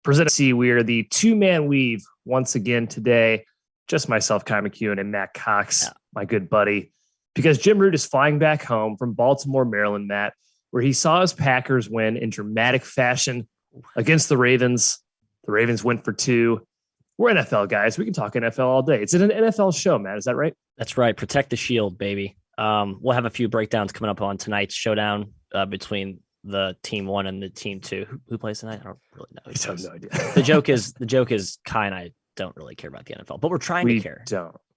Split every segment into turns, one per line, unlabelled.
Presented to see we are the two-man weave once again today. Just myself, Kai McEwen, and Matt Cox, my good buddy. Because Jim Root is flying back home from Baltimore, Maryland, Matt, where he saw his Packers win in dramatic fashion against the Ravens. The Ravens went for 2. We're NFL guys. We can talk NFL all day. It's an NFL show, Matt. Is that right?
That's right. Protect the shield, baby. We'll have a few breakdowns coming up on tonight's showdown between the team 1 and the team 2. Who plays tonight? I don't really know.
I have no idea.
The joke is Kai and I don't really care about the NFL, but we're trying to care.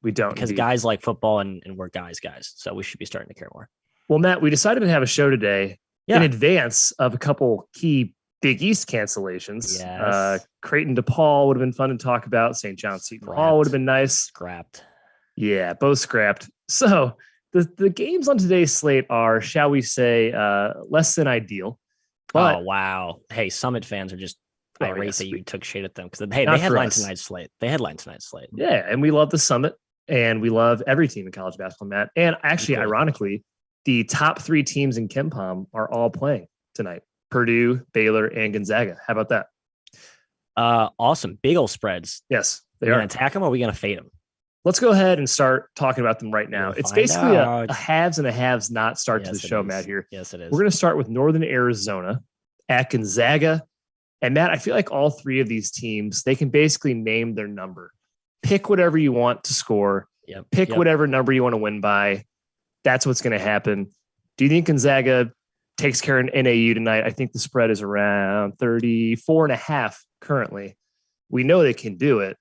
We don't.
Because guys like football and we're guys. So we should be starting to care more.
Well, Matt, we decided to have a show today in advance of a couple key Big East cancellations.
Yes.
Creighton DePaul would have been fun to talk about. St. John Seton Hall would have been nice.
Scrapped.
Yeah, both scrapped. So the games on today's slate are, shall we say, less than ideal. But,
oh, wow. Hey, Summit fans are just irate that you took shade at them because they
Not
headlined tonight's slate.
Yeah, and we love the Summit, and we love every team in college basketball, Matt. And actually, ironically, the top 3 teams in KenPom are all playing tonight. Purdue, Baylor, and Gonzaga. How about that?
Awesome. Big old spreads.
Yes,
they are. Going to attack them or are we going to fade them?
Let's go ahead and start talking about them right now. It's basically a haves and a haves not start to the show, Matt, here.
Yes, it is.
We're going to start with Northern Arizona at Gonzaga. And Matt, I feel like all 3 of these teams, they can basically name their number. Pick whatever you want to score. Pick whatever number you want to win by. That's what's going to happen. Do you think Gonzaga takes care of NAU tonight? I think the spread is around 34.5 currently. We know they can do it.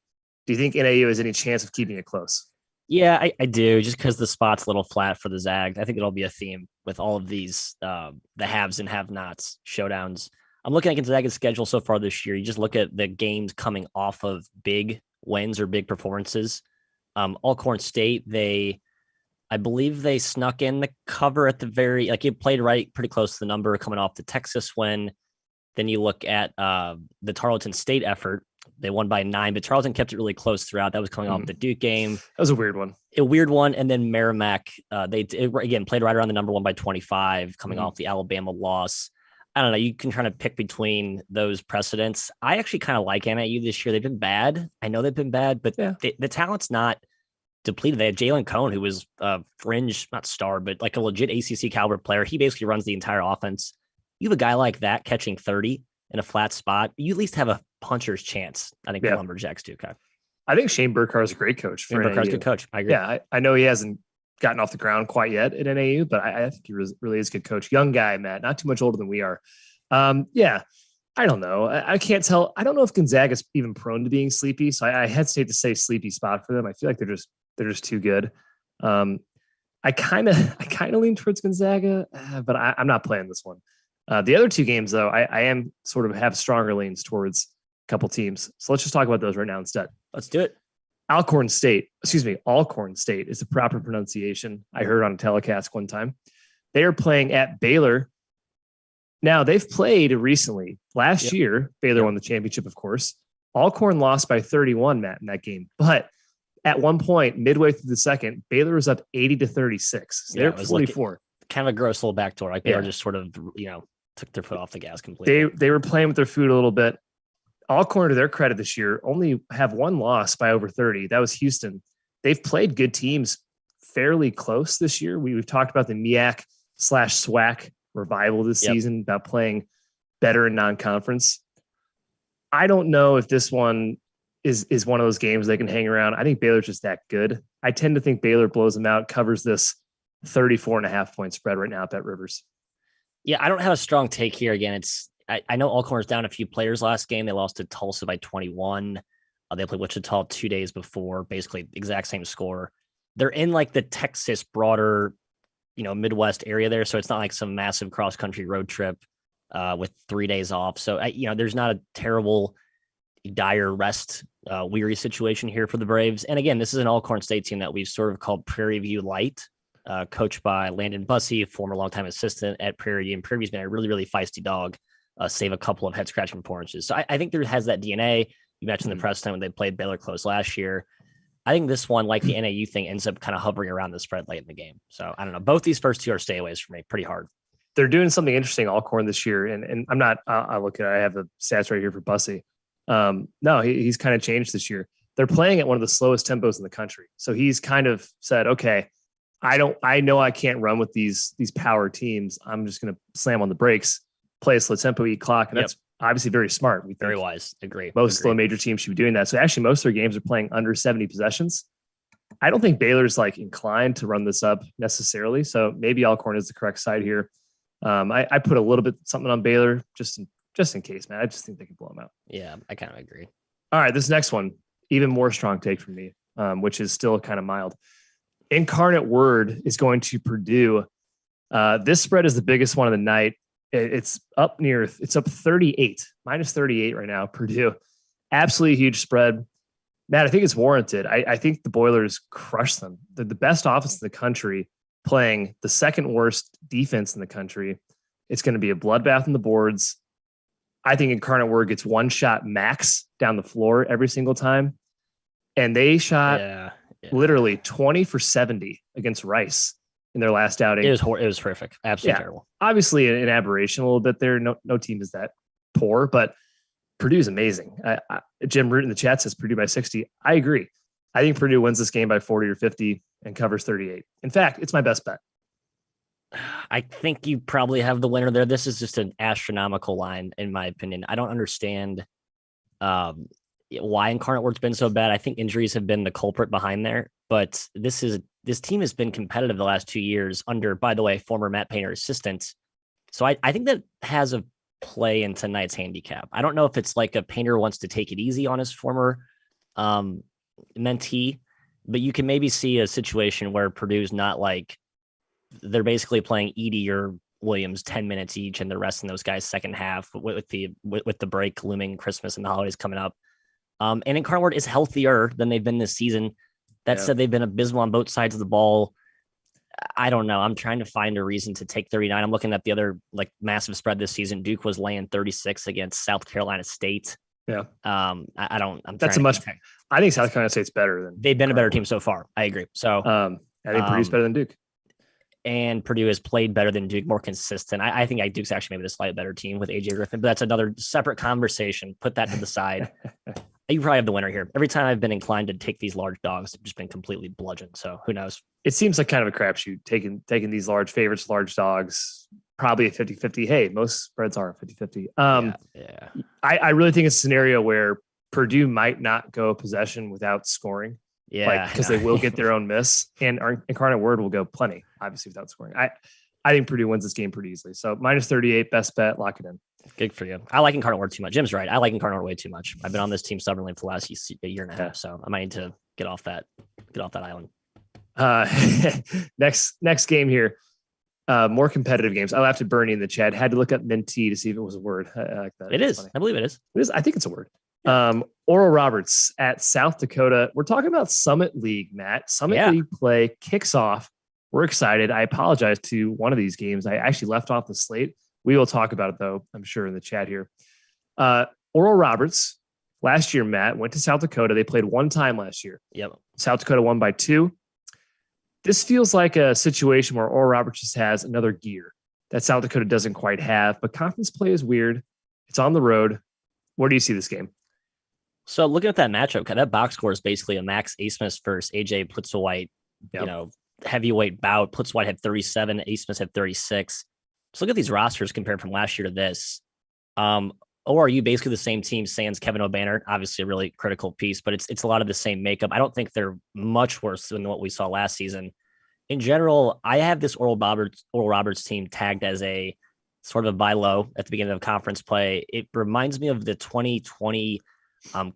Do you think NAU has any chance of keeping it close?
Yeah, I do, just because the spot's a little flat for the Zag. I think it'll be a theme with all of these, the haves and have-nots showdowns. I'm looking at Gonzaga's schedule so far this year. You just look at the games coming off of big wins or big performances. ALCORN State, I believe they snuck in the cover at the it played right pretty close to the number coming off the Texas win. Then you look at the Tarleton State effort. They won by 9, but Tarleton kept it really close throughout. That was coming off the Duke game.
That was a weird one.
And then Merrimack, again played right around the number, 1 by 25, coming off the Alabama loss. I don't know. You can try to pick between those precedents. I actually kind of like NIU this year. They've been bad. I know they've been bad, but the talent's not depleted. They had Jalen Cone, who was a fringe, not star, but like a legit ACC caliber player. He basically runs the entire offense. You have a guy like that catching 30 in a flat spot, you at least have a puncher's chance. I think the Lumberjacks do. Okay.
I think Shane Burkhardt is a great coach.
Shane Burkhardt's a good coach. I agree.
Yeah, I know he hasn't gotten off the ground quite yet at NAU, but I think he really is a good coach. Young guy, Matt, not too much older than we are. I don't know. I can't tell. I don't know if Gonzaga is even prone to being sleepy, so I hesitate to say sleepy spot for them. I feel like they're just too good. I kind of lean towards Gonzaga, but I'm not playing this one. The other 2 games, though, I am sort of have stronger leans towards a couple teams. So let's just talk about those right now instead.
Let's do it.
Alcorn State is the proper pronunciation. I heard on a telecast one time. They are playing at Baylor. Now, they've played recently. Last year, Baylor won the championship, of course. Alcorn lost by 31, Matt, in that game. But at one point, midway through the second, Baylor was up 80-36. So they're 44.
Kind of a gross little backdoor. Like Baylor just sort of, took their foot off the gas completely.
They were playing with their food a little bit. Alcorn, to their credit this year, only have 1 loss by over 30. That was Houston. They've played good teams fairly close this year. We've talked about the MEAC/SWAC revival this season, about playing better in non-conference. I don't know if this one is one of those games they can hang around. I think Baylor's just that good. I tend to think Baylor blows them out, covers this 34.5 point spread right now at BetRivers.
Yeah, I don't have a strong take here. Again, I know Alcorn's down a few players last game. They lost to Tulsa by 21. They played Wichita 2 days before, basically exact same score. They're in like the Texas broader, Midwest area there. So it's not like some massive cross-country road trip with 3 days off. So, there's not a terrible, dire rest, weary situation here for the Braves. And again, this is an Alcorn State team that we've sort of called Prairie View Light. Coached by Landon Bussey, former longtime assistant at Prairie View. And Prairie View's been a really, really feisty dog, save a couple of head-scratching performances. So I think there has that DNA. You mentioned the precedent when they played Baylor close last year. I think this one, like the NAU thing, ends up kind of hovering around the spread late in the game. So I don't know. Both these first 2 are stayaways for me. Pretty hard.
they're doing something interesting ALCORN this year. And I'm not, I'll look at it. I have the stats right here for Bussy. No, he's kind of changed this year. They're playing at one of the slowest tempos in the country. So he's kind of said, okay, I know I can't run with these power teams. I'm just going to slam on the brakes, play a slow tempo, eat clock. And that's obviously very smart.
Very wise. Agree.
Most slow major teams should be doing that. So actually most of their games are playing under 70 possessions. I don't think Baylor's like inclined to run this up necessarily. So maybe ALCORN is the correct side here. I put a little bit something on Baylor just in case, man. I just think they can blow them out.
Yeah, I kind of agree.
All right, this next one, even more strong take from me, which is still kind of mild. Incarnate Word is going to Purdue. This spread is the biggest one of the night. It's up 38, minus 38 right now. Purdue, absolutely huge spread. Matt, I think it's warranted. I think the Boilers crush them. They're the best offense in the country, playing the second worst defense in the country. It's going to be a bloodbath on the boards. I think Incarnate Word gets one shot max down the floor every single time. And they shot literally 20 for 70 against Rice in their last outing.
It was horrific. Absolutely terrible.
Obviously an aberration a little bit there. No team is that poor, but Purdue's amazing. Jim Root in the chat says Purdue by 60. I agree. I think Purdue wins this game by 40 or 50 and covers 38. In fact, it's my best bet.
I think you probably have the winner there. This is just an astronomical line, in my opinion. I don't understand why Incarnate Word's been so bad. I think injuries have been the culprit behind there, but this team has been competitive the last 2 years under, by the way, former Matt Painter assistant. So I think that has a play in tonight's handicap. I don't know if it's like a Painter wants to take it easy on his former mentee, but you can maybe see a situation where Purdue's not like, they're basically playing Edey or Williams 10 minutes each and the rest of those guys second half with the break looming, Christmas and the holidays coming up. And Incarnate Word is healthier than they've been this season. That said, they've been abysmal on both sides of the ball. I don't know. I'm trying to find a reason to take 39. I'm looking at the other like massive spread this season. Duke was laying 36 against South Carolina State.
Yeah.
I
think South Carolina State's better than
they've been a better team so far. I agree. So
I think Purdue's better than Duke.
And Purdue has played better than Duke, more consistent. I think Duke's actually maybe the slightly better team with AJ Griffin, but that's another separate conversation. Put that to the side. You probably have the winner here. Every time I've been inclined to take these large dogs, they've just been completely bludgeoned. So who knows? It
seems like kind of a crapshoot taking these large favorites, large dogs, probably a 50-50. Hey, most spreads are 50-50. I really think it's a scenario where Purdue might not go a possession without scoring.
Yeah,
because they will get their own miss, and our Incarnate Word will go plenty, obviously, without scoring. I think Purdue wins this game pretty easily. So minus 38, best bet, lock it in.
Good for you. I like Incarnate Word too much. Jim's right. I like Incarnate Word way too much. I've been on this team stubbornly for the last year and a half, so I might need to get off that island.
Next game here. More competitive games. I laughed at Bernie in the chat. Had to look up mentee to see if it was a word. I like that.
It is. Funny. I believe it is.
It is. I think it's a word. Oral Roberts at South Dakota. We're talking about Summit League, Matt. Summit League play kicks off. We're excited. I apologize to one of these games. I actually left off the slate. We will talk about it, though, I'm sure, in the chat here. Oral Roberts, last year, Matt, went to South Dakota. They played one time last year.
Yep.
South Dakota won by 2. This feels like a situation where Oral Roberts just has another gear that South Dakota doesn't quite have, but conference play is weird. It's on the road. Where do you see this game?
So looking at that matchup, that box score is basically a Max Asmus versus AJ Plitzelwhite, heavyweight bout. Plitzelwhite had 37, Asmus had 36. So look at these rosters compared from last year to this. ORU basically the same team, sans Kevin O'Banner, obviously a really critical piece, but it's a lot of the same makeup. I don't think they're much worse than what we saw last season. In general, I have this Oral Roberts team tagged as a sort of a buy low at the beginning of conference play. It reminds me of the 2020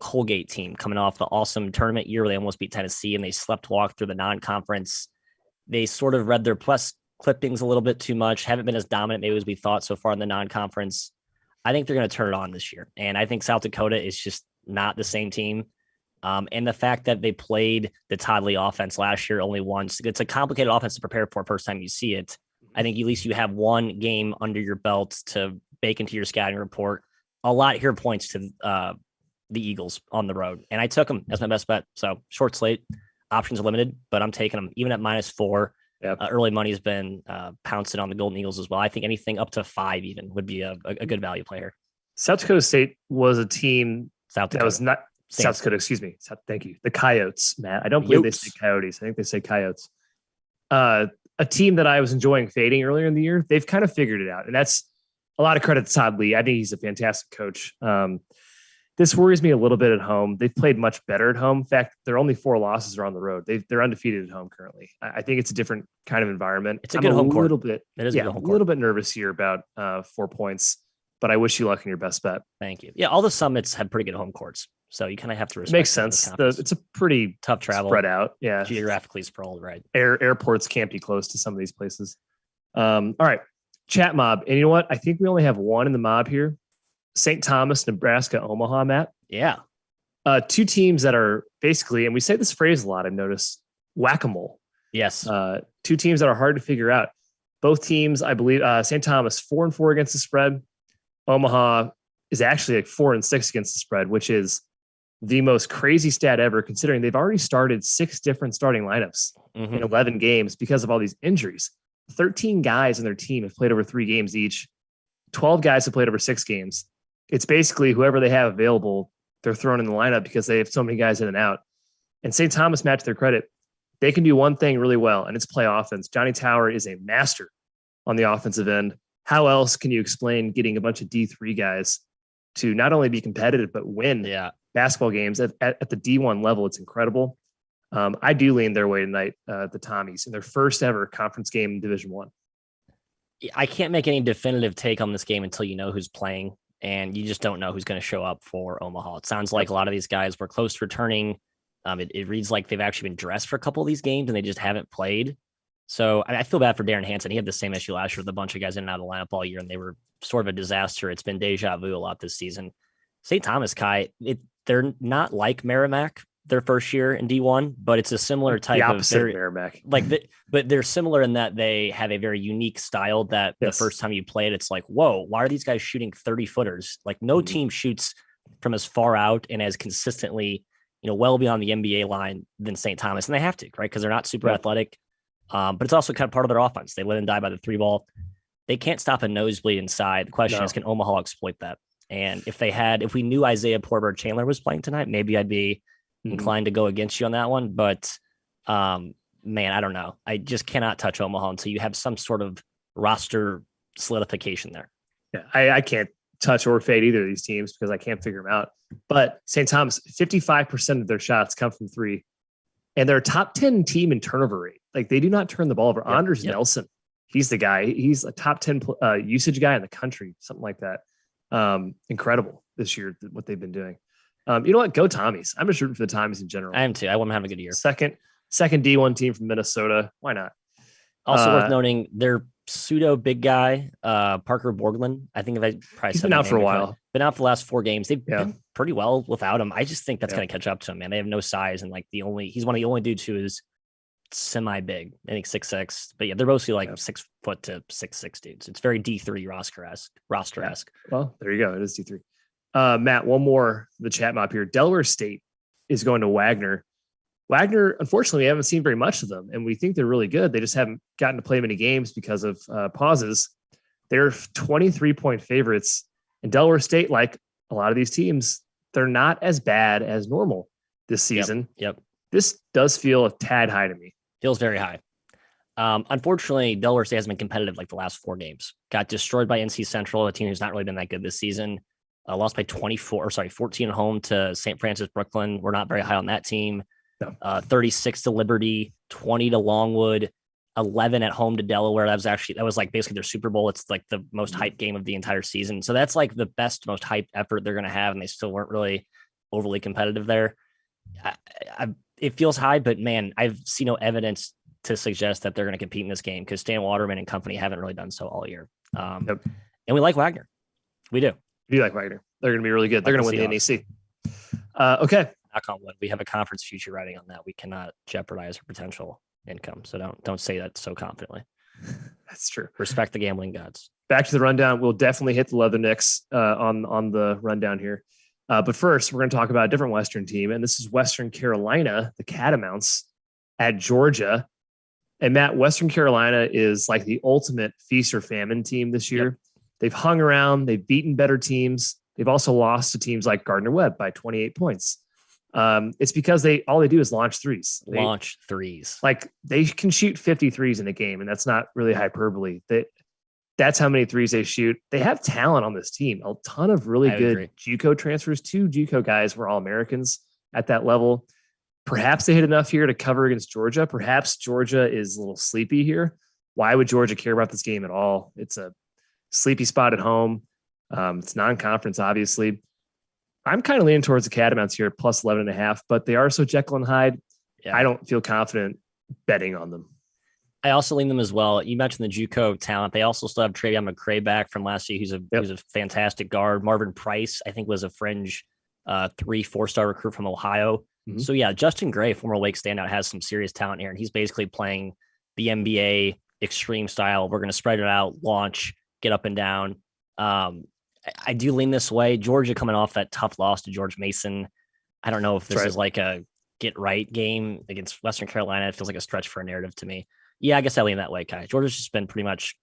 Colgate team coming off the awesome tournament year where they almost beat Tennessee and they walk through the non-conference. They sort of read their plus clippings a little bit too much, haven't been as dominant maybe as we thought so far in the non-conference. I think they're going to turn it on this year. And I think South Dakota is just not the same team. And the fact that they played the Todd Lee offense last year only once, it's a complicated offense to prepare for first time you see it. I think at least you have one game under your belt to bake into your scouting report. A lot here points to the Eagles on the road. And I took them as my best bet. So short slate, options are limited, but I'm taking them even at -4.
Yeah.
Early money's been pouncing on the Golden Eagles as well. I think anything up to 5 even would be a good value player.
South Dakota State was a team
South Dakota.
that was not South Dakota, excuse me. Thank you. The Coyotes, Matt. I don't believe they say Coyotes. I think they say Coyotes. A team that I was enjoying fading earlier in the year. They've kind of figured it out. And that's a lot of credit to Todd Lee. I think he's a fantastic coach. This worries me a little bit at home. They've played much better at home. In fact, their only 4 losses are on the road. They're undefeated at home currently. I think it's a different kind of environment.
It's a good home court.
A little bit nervous here about 4 points, but I wish you luck in your best bet.
Thank you. Yeah, all the summits have pretty good home courts, so you kind of have to respect.
Makes sense. It's a pretty
tough travel,
spread out. Yeah,
geographically sprawled. Right.
Airports can't be close to some of these places. All right, chat mob, and you know what? I think we only have one in the mob here. St. Thomas, Nebraska, Omaha, Matt.
Yeah.
2 teams that are basically, and we say this phrase a lot, I've noticed, whack-a-mole.
Yes.
2 teams that are hard to figure out. Both teams, I believe, St. Thomas 4-4 against the spread. Omaha is actually like 4-6 against the spread, which is the most crazy stat ever, considering they've already started 6 different starting lineups in 11 games because of all these injuries. 13 guys in their team have played over 3 games each. 12 guys have played over 6 games. It's basically whoever they have available, they're thrown in the lineup because they have so many guys in and out. And St. Thomas, Matt, to their credit, they can do one thing really well, and it's play offense. Johnny Tower is a master on the offensive end. How else can you explain getting a bunch of D3 guys to not only be competitive, but win basketball games at the D1 level? It's incredible. I do lean their way tonight, the Tommies, in their first ever conference game in Division I.
I can't make any definitive take on this game until you know who's playing, and you just don't know who's going to show up for Omaha. It sounds like a lot of these guys were close to returning. It reads like they've actually been dressed for a couple of these games and they just haven't played. So I feel bad for Darren Hansen. He had the same issue last year with a bunch of guys in and out of the lineup all year, and they were sort of a disaster. It's been deja vu a lot this season. St. Thomas, Kai, they're not like Merrimack their first year in D1, but it's a similar type
of Merrimack.
But they're similar in that they have a very unique style that the first time you play it, it's like, whoa, why are these guys shooting 30 footers? Like no team shoots from as far out and as consistently, well beyond the NBA line than St. Thomas. And they have to, right? Because they're not super athletic. But it's also kind of part of their offense. They live and die by the 3 ball. They can't stop a nosebleed inside. The question is, can Omaha exploit that? And if we knew Isaiah Porter Chandler was playing tonight, maybe I'd be inclined to go against you on that one. But man, I don't know. I just cannot touch Omaha until you have some sort of roster solidification there.
Yeah, I can't touch or fade either of these teams because I can't figure them out. But St. Thomas, 55% of their shots come from 3. And they're a top 10 team in turnover rate. Like they do not turn the ball over. Anders Nelson, he's the guy. He's a top 10 usage guy in the country, something like that. Incredible this year, what they've been doing. You know what? Go Tommies. I'm just rooting for the Tommies in general.
I am too. I want them to have a good year.
Second D1 team from Minnesota. Why not?
Also worth noting, their pseudo big guy, Parker Borglund. I think
he's been out for a while.
Been out for the last 4 games. They've been pretty well without him. I just think that's going to catch up to him, man. They have no size, and he's one of the only dudes who is semi big. I think 6'6", but they're mostly like 6 foot to 6'6" dudes. It's very D3 roster-esque.
Well, there you go. It is D3. Matt, one more the chat map here. Delaware State is going to Wagner. Wagner, unfortunately, we haven't seen very much of them, and we think they're really good. They just haven't gotten to play many games because of pauses. They're 23-point favorites, and Delaware State, like a lot of these teams, they're not as bad as normal this season.
Yep.
This does feel a tad high to me.
Feels very high. Unfortunately, Delaware State hasn't been competitive like the last 4 games. Got destroyed by NC Central, a team who's not really been that good this season. Lost by 14 at home to St. Francis Brooklyn. We're not very high on that team.
No.
36 to Liberty, 20 to Longwood, 11 at home to Delaware. That was like basically their Super Bowl. It's like the most hyped game of the entire season. So that's like the best, most hyped effort they're going to have. And they still weren't really overly competitive there. It feels high, but man, I've seen no evidence to suggest that they're going to compete in this game because Stan Waterman and company haven't really done so all year. And we like Wagner. We do.
We do like Wagner. They're going to be really good. They're going to win the NEC. Okay.
Knock on wood. We have a conference future writing on that. We cannot jeopardize our potential income. So don't say that so confidently.
That's true.
Respect the gambling gods.
Back to the rundown. We'll definitely hit the Leathernecks on the rundown here. But first, we're going to talk about a different Western team, and this is Western Carolina, the Catamounts at Georgia. And Matt, Western Carolina is like the ultimate feast or famine team this year. Yep. They've hung around. They've beaten better teams. They've also lost to teams like Gardner-Webb by 28 points. It's because all they do is launch threes.
Launch threes.
Like they can shoot 50 threes in a game, and that's not really hyperbole. That's how many threes they shoot. They have talent on this team. A ton of really good JUCO transfers. 2 JUCO guys were All-Americans at that level. Perhaps they hit enough here to cover against Georgia. Perhaps Georgia is a little sleepy here. Why would Georgia care about this game at all? It's a sleepy spot at home. It's non-conference, obviously. I'm kind of leaning towards the Catamounts here, plus 11.5, but they are so Jekyll and Hyde. Yeah. I don't feel confident betting on them.
I also lean them as well. You mentioned the JUCO talent. They also still have Travion McCray back from last year. He's a fantastic guard. Marvin Price, I think, was a fringe 3-4-star recruit from Ohio. Mm-hmm. So yeah, Justin Gray, former Wake standout, has some serious talent here, and he's basically playing the NBA extreme style. We're going to spread it out, launch, get up and down. I do lean this way. Georgia coming off that tough loss to George Mason. I don't know if this is like a get right game against Western Carolina. It feels like a stretch for a narrative to me. Yeah, I guess I lean that way, Kai. Georgia's just been pretty much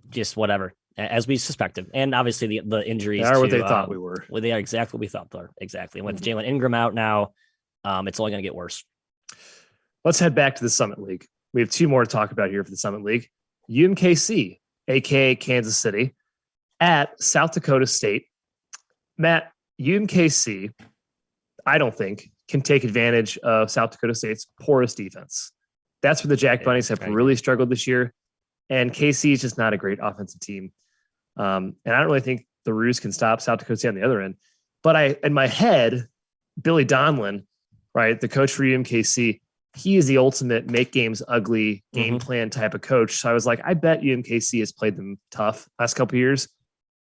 just whatever, as we suspected. And obviously the injuries
are what they thought we were.
Well, they are exactly what we thought they were. Exactly. And with Jalen Ingram out now, it's only going to get worse.
Let's head back to the Summit League. We have 2 more to talk about here for the Summit League. UMKC, a.k.a. Kansas City, at South Dakota State. Matt, UMKC, I don't think, can take advantage of South Dakota State's porous defense. That's where the Jack Bunnies have really struggled this year. And KC is just not a great offensive team. And I don't really think the Roos can stop South Dakota State on the other end. But in my head, Billy Donlin, right, the coach for UMKC, he is the ultimate make games ugly game plan type of coach. So I was like, I bet UMKC has played them tough last couple of years.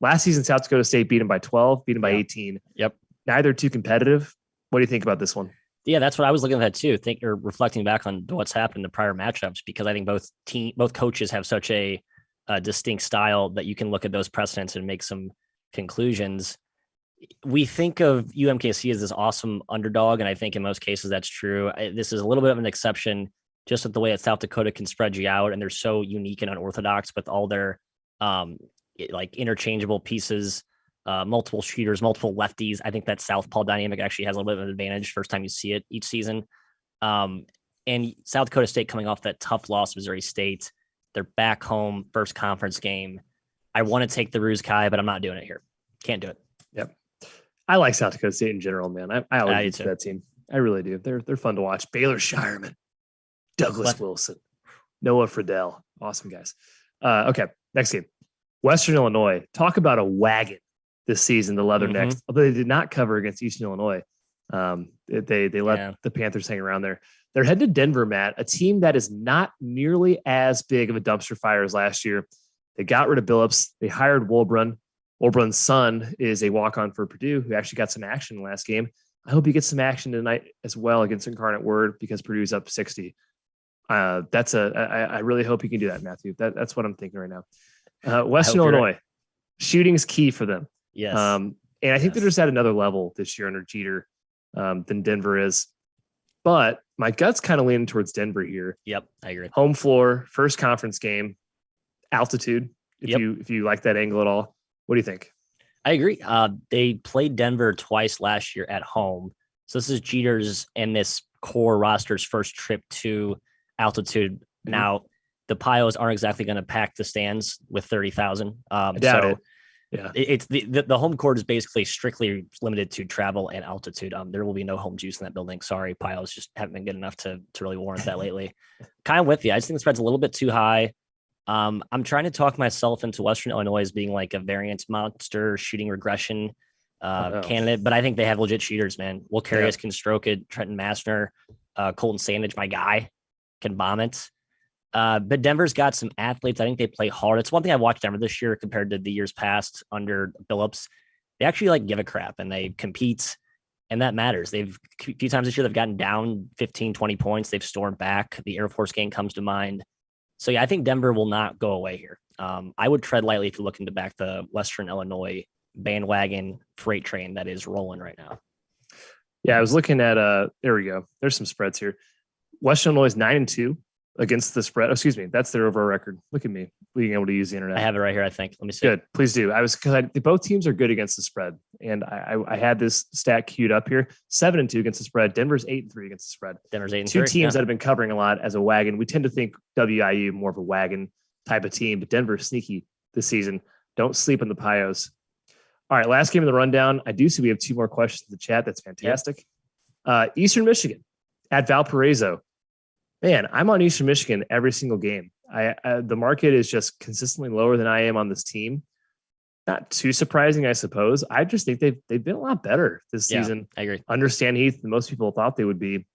Last season, South Dakota State beat them by 12, beat them by 18.
Yep.
Neither too competitive. What do you think about this one?
Yeah, that's what I was looking at too. Reflecting back on what's happened in the prior matchups, because I think both coaches have such a distinct style that you can look at those precedents and make some conclusions. We think of UMKC as this awesome underdog, and I think in most cases that's true. This is a little bit of an exception, just with the way that South Dakota can spread you out, and they're so unique and unorthodox with all their like interchangeable pieces. Multiple shooters, multiple lefties. I think that southpaw dynamic actually has a little bit of an advantage first time you see it each season. And South Dakota State coming off that tough loss to Missouri State. They're back home, first conference game. I want to take the Roos, Kai, but I'm not doing it here. Can't do it.
Yep. I like South Dakota State in general, man. I always root for that team. I really do. They're fun to watch. Baylor Shireman, Douglas Wilson, Noah Friedel. Awesome guys. Okay, next game. Western Illinois. Talk about a wagon this season, the Leathernecks, although they did not cover against Eastern Illinois. They let the Panthers hang around there. They're headed to Denver, Matt, a team that is not nearly as big of a dumpster fire as last year. They got rid of Billups. They hired Wolbrun. Wolbrun's son is a walk-on for Purdue who actually got some action in the last game. I hope he gets some action tonight as well against Incarnate Word because Purdue's up 60. I really hope he can do that, Matthew. That's what I'm thinking right now. Western Illinois, right. Shooting's key for them.
Yes.
And I think they're just at another level this year under Jeter than Denver is. But my gut's kind of leaning towards Denver here.
Yep, I agree.
Home floor, first conference game, altitude. If you like that angle at all, what do you think?
I agree. They played Denver twice last year at home. So this is Jeter's and this core roster's first trip to altitude. Mm-hmm. Now, the Pios aren't exactly going to pack the stands with 30,000.
I doubt it.
Yeah, it's the home court is basically strictly limited to travel and altitude. There will be no home juice in that building. Sorry, Pios just haven't been good enough to really warrant that lately. Kind of with you. I just think the spread's a little bit too high. I'm trying to talk myself into Western Illinois as being like a variance monster shooting regression candidate, but I think they have legit shooters, man. Will Carius can stroke it. Trenton Massner, Colton Sandage, my guy, can bomb it. But Denver's got some athletes. I think they play hard. It's one thing I watched Denver this year compared to the years past under Billups. They actually like give a crap and they compete, and that matters. A few times this year they've gotten down 15, 20 points. They've stormed back. The Air Force game comes to mind. So yeah, I think Denver will not go away here. I would tread lightly if you're looking to back the Western Illinois bandwagon freight train that is rolling right now.
Yeah, I was looking at there we go. There's some spreads here. Western Illinois is 9-2 against the spread. Oh, excuse me, that's their overall record. Look at me being able to use the internet.
I have it right here, I think. Let me see.
Good, please do. Both teams are good against the spread, and I had this stat queued up here: 7-2 against the spread. Denver's 8-3 against the spread.
Denver's 8-3.
Two teams that have been covering a lot as a wagon. We tend to think WIU more of a wagon type of team, but Denver's sneaky this season. Don't sleep on the Pios. All right, last game of the rundown. I do see we have 2 more questions in the chat. That's fantastic. Eastern Michigan at Valparaiso. Man, I'm on Eastern Michigan every single game. The market is just consistently lower than I am on this team. Not too surprising, I suppose. I just think they've been a lot better this season.
I agree.
Understand Heath than most people thought they would be.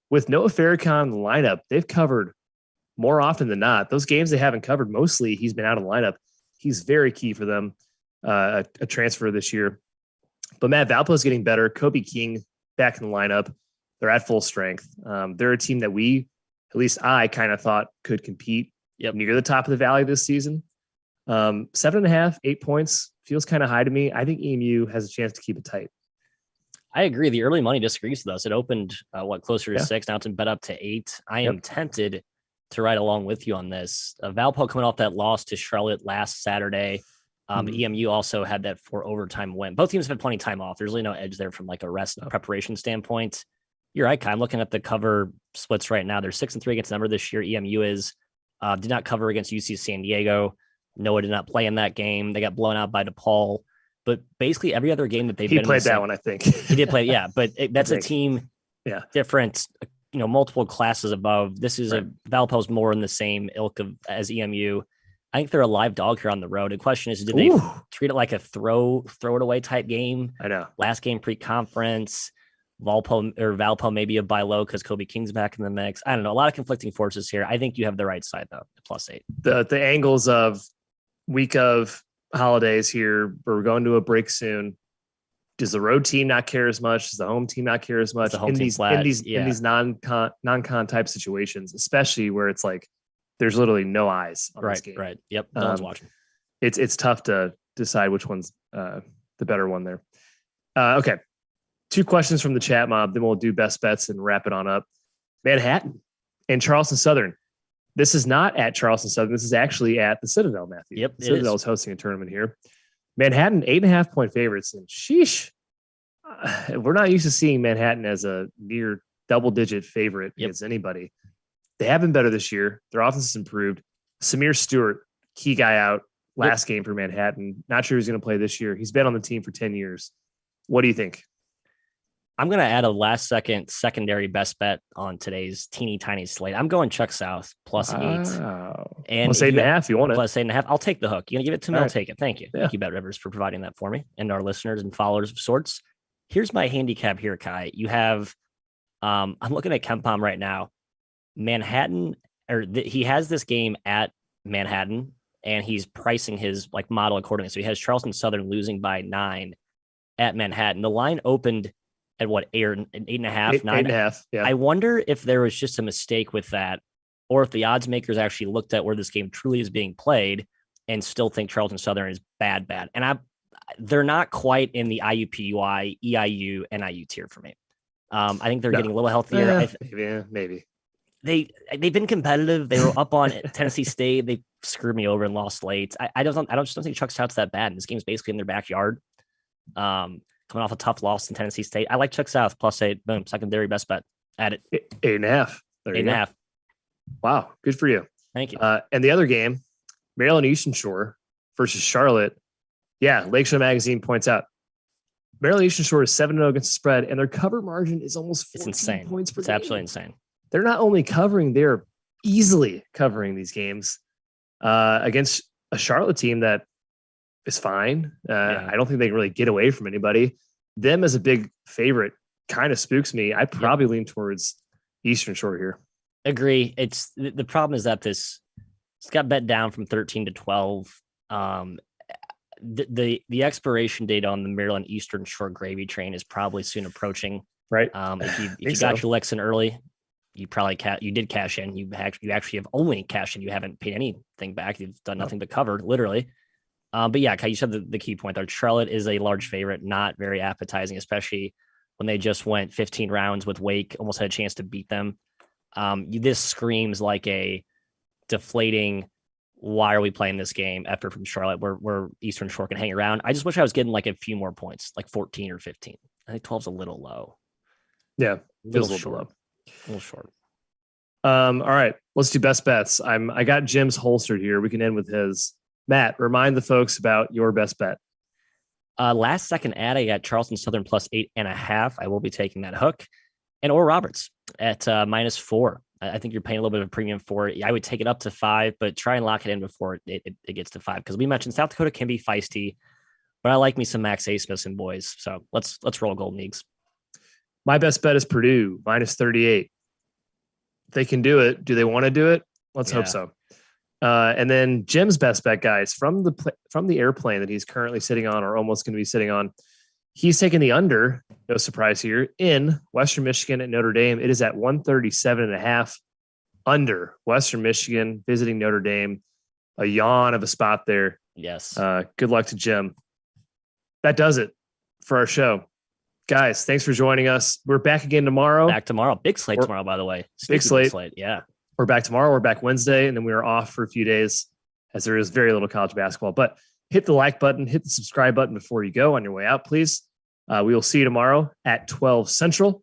With Noah Farrakhan in the lineup, they've covered more often than not. Those games they haven't covered, mostly he's been out of the lineup. He's very key for them, a transfer this year. But Matt Valpo is getting better. Kobe King back in the lineup. They're at full strength. They're a team that at least I kind of thought could compete near the top of the valley this season. 7.5, 8 points feels kind of high to me. I think EMU has a chance to keep it tight.
I agree. The early money disagrees with us. It opened closer to 6. Now it's bet up to 8. I am tempted to ride along with you on this. Valpo coming off that loss to Charlotte last Saturday. EMU also had that 4 overtime win. Both teams have had plenty of time off. There's really no edge there from like a rest preparation standpoint. You're right, Kai. I'm looking at the cover splits right now. They're 6-3 against Denver this year. EMU did not cover against UC San Diego. Noah did not play in that game. They got blown out by DePaul. But basically every other game that they've been in.
He played that one, I think.
He did play, yeah. But that's a team different, multiple classes above. This is Valpo's more in the same ilk as EMU. I think they're a live dog here on the road. The question is, do they treat it like a throw it away type game? I know. Last game pre-conference. Valpo maybe a buy low because Kobe King's back in the mix. I don't know. A lot of conflicting forces here. I think you have the right side though. +8.
The angles of week of holidays here, where we're going to a break soon. Does the road team not care as much? Does the home team not care as much in these non-con type situations, especially where it's like there's literally no eyes on this game.
Right. Yep. No one's watching.
It's tough to decide which one's the better one there. Okay. 2 questions from the chat mob, then we'll do best bets and wrap it on up. Manhattan and Charleston Southern. This is not at Charleston Southern. This is actually at the Citadel, Matthew.
Yep.
Citadel is hosting a tournament here. Manhattan, 8.5 point favorites. And sheesh, we're not used to seeing Manhattan as a near double-digit favorite against anybody. They have been better this year. Their offense has improved. Samir Stewart, key guy out last game for Manhattan. Not sure who's going to play this year. He's been on the team for 10 years. What do you think?
I'm going to add a last-second secondary best bet on today's teeny tiny slate. I'm going Chuck South +8.
And +8.5. You want it?
+8.5. I'll take the hook. You want to give it to me? I'll take it. Thank you. Thank you, BetRivers, for providing that for me and our listeners and followers of sorts. Here's my handicap here, Kai. You have, I'm looking at KenPom right now. Manhattan, he has this game at Manhattan, and he's pricing his model accordingly. So he has Charleston Southern losing by 9 at Manhattan. The line opened at 8.5, 9.
8.5. Yeah.
I wonder if there was just a mistake with that, or if the odds makers actually looked at where this game truly is being played and still think Charleston Southern is bad. And they're not quite in the IUPUI, EIU, NIU tier for me. I think they're getting a little healthier.
Maybe.
They've been competitive. They were up on Tennessee State. They screwed me over and lost late. I just don't think Chuck Stout's that bad. And this game's basically in their backyard. Coming off a tough loss in Tennessee State. I like Chuck South +8. Boom. Secondary best bet. Add it.
8.5.
8.5.
Wow. Good for you.
Thank you.
And the other game, Maryland Eastern Shore versus Charlotte. Yeah. Lakeshore Magazine points out Maryland Eastern Shore is 7-0 against the spread, and their cover margin is almost 14
insane.
points per
It's
game.
absolutely insane.
They're not only covering, they're easily covering these games against a Charlotte team that is fine. I don't think they can really get away from anybody. Them as a big favorite kind of spooks me. I probably lean towards Eastern Shore here.
Agree. It's the problem is that it's got bet down from 13 to 12. The expiration date on the Maryland Eastern Shore gravy train is probably soon approaching. Right. If you got your licks in early, you probably you did cash in. You actually have only cashed in. You haven't paid anything back. You've done nothing but covered, literally. But yeah, Kai, you said the key point there. Charlotte is a large favorite, not very appetizing, especially when they just went 15 rounds with Wake, almost had a chance to beat them. This screams like a deflating. Why are we playing this game after from Charlotte where Eastern Shore can hang around? I just wish I was getting like a few more points, like 14 or 15. I think 12 is a little low.
Yeah,
feels a little short. A little short.
All right, let's do best bets. I got Jim's holstered here. We can end with his. Matt, remind the folks about your best bet.
Last second ad, I got Charleston Southern plus 8.5. I will be taking that hook. And Oral Roberts at -4. I think you're paying a little bit of a premium for it. I would take it up to 5, but try and lock it in before it gets to 5. Because we mentioned South Dakota can be feisty, but I like me some Max Asmus and boys. So let's roll Golden Eagles.
My best bet is Purdue -38. They can do it. Do they want to do it? Let's hope so. And then Jim's best bet, guys, from the airplane that he's currently sitting on or almost going to be sitting on. He's taking the under, no surprise here, in Western Michigan at Notre Dame. It is at 137.5 under Western Michigan visiting Notre Dame. A yawn of a spot there.
Yes.
Good luck to Jim. That does it for our show. Guys, thanks for joining us. We're back again tomorrow.
Back tomorrow. Big slate tomorrow, by the way.
Big slate.
Yeah.
We're back tomorrow. We're back Wednesday, and then we are off for a few days as there is very little college basketball. But hit the like button, hit the subscribe button before you go on your way out, please. We will see you tomorrow at 12 Central.